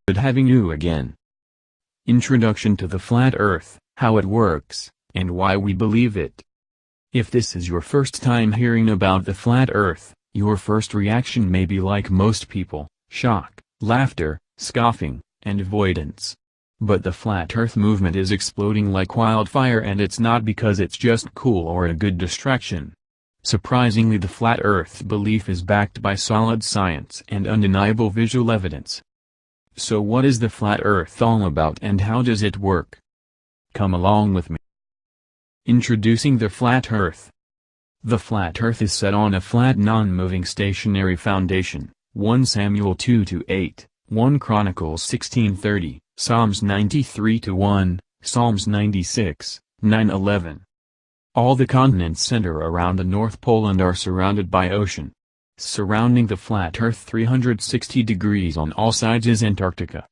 Good having you again. Introduction to the Flat Earth, how it works, and why we believe it. If this is your first time hearing about the Flat Earth, your first reaction may be like most people, shock, laughter, scoffing, and avoidance. But the Flat Earth movement is exploding like wildfire, and it's not because it's just cool or a good distraction. Surprisingly, the Flat Earth belief is backed by solid science and undeniable visual evidence. So what is the Flat Earth all about and how does it work? Come along with me. Introducing the Flat Earth. The Flat Earth is set on a flat non-moving stationary foundation, 1 Samuel 2-8, 1 Chronicles 16:30, Psalms 93-1, Psalms 96, 9-11. All the continents center around the North Pole and are surrounded by ocean. Surrounding the flat Earth 360 degrees on all sides is Antarctica.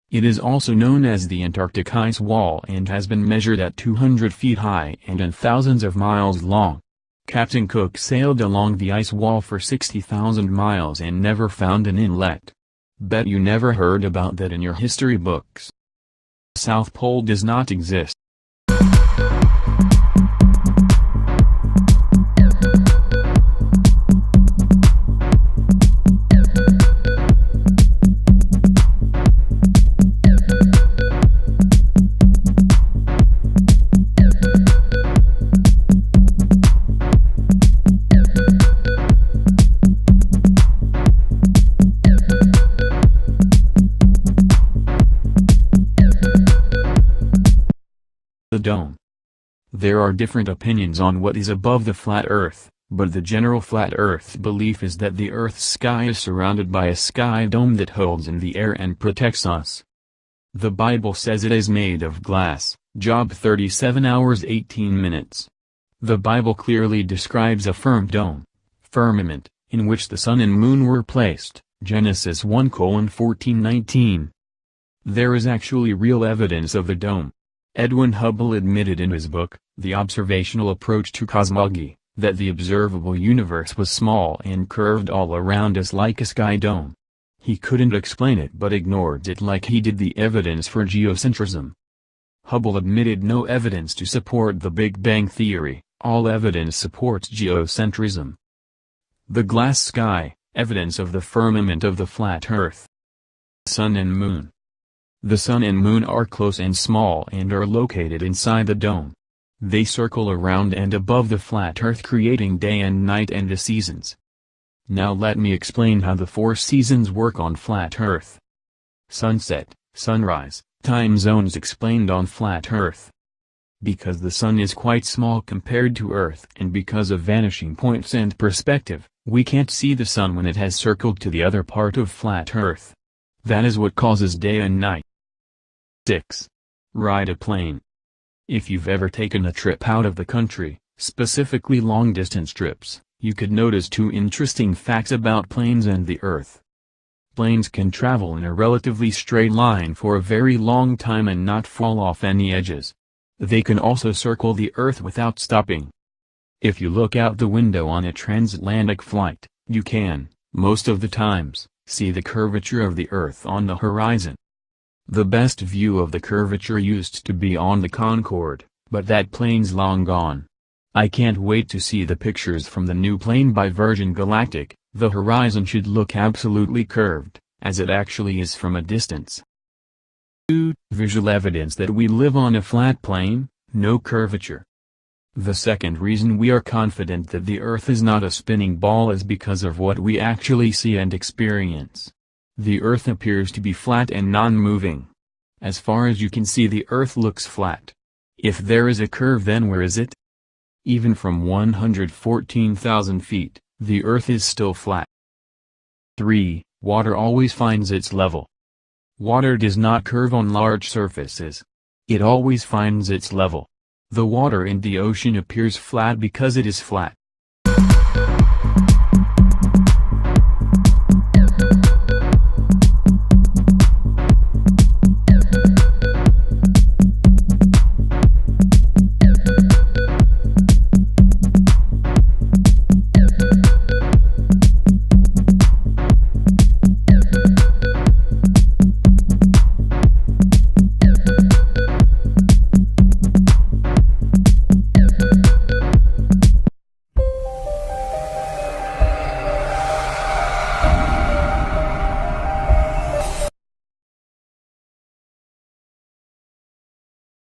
It is also known as the Antarctic Ice Wall and has been measured at 200 feet high and thousands of miles long. Captain Cook sailed along the ice wall for 60,000 miles and never found an inlet. Bet you never heard about that in your history books. South Pole does not exist. The dome. There are different opinions on what is above the flat Earth, but the general flat Earth belief is that the Earth's sky is surrounded by a sky dome that holds in the air and protects us. The Bible says it is made of glass, Job 37 hours 18 minutes. The Bible clearly describes a firm dome, firmament, in which the sun and moon were placed, Genesis 1:14-19. There is actually real evidence of the dome. Edwin Hubble admitted in his book, The Observational Approach to Cosmology, that the observable universe was small and curved all around us like a sky dome. He couldn't explain it but ignored it like he did the evidence for geocentrism. Hubble admitted no evidence to support the Big Bang theory, all evidence supports geocentrism. The glass sky, evidence of the firmament of the flat Earth. Sun and moon. The sun and moon are close and small and are located inside the dome. They circle around and above the flat Earth, creating day and night and the seasons. Now let me explain how the 4 seasons work on flat Earth. Sunset, sunrise, time zones explained on flat Earth. Because the sun is quite small compared to Earth and because of vanishing points and perspective, we can't see the sun when it has circled to the other part of flat Earth. That is what causes day and night. 6. Ride a plane. If you've ever taken a trip out of the country, specifically long-distance trips, you could notice 2 interesting facts about planes and the Earth. Planes can travel in a relatively straight line for a very long time and not fall off any edges. They can also circle the Earth without stopping. If you look out the window on a transatlantic flight, you can, most of the times, see the curvature of the Earth on the horizon. The best view of the curvature used to be on the Concorde, but that plane's long gone. I can't wait to see the pictures from the new plane by Virgin Galactic. The horizon should look absolutely curved, as it actually is from a distance. 2. Visual evidence that we live on a flat plane, no curvature. The second reason we are confident that the Earth is not a spinning ball is because of what we actually see and experience. The Earth appears to be flat and non-moving. As far as you can see, the Earth looks flat. If there is a curve, then where is it? Even from 114,000 feet, the Earth is still flat. 3. Water always finds its level. Water does not curve on large surfaces. It always finds its level. The water in the ocean appears flat because it is flat.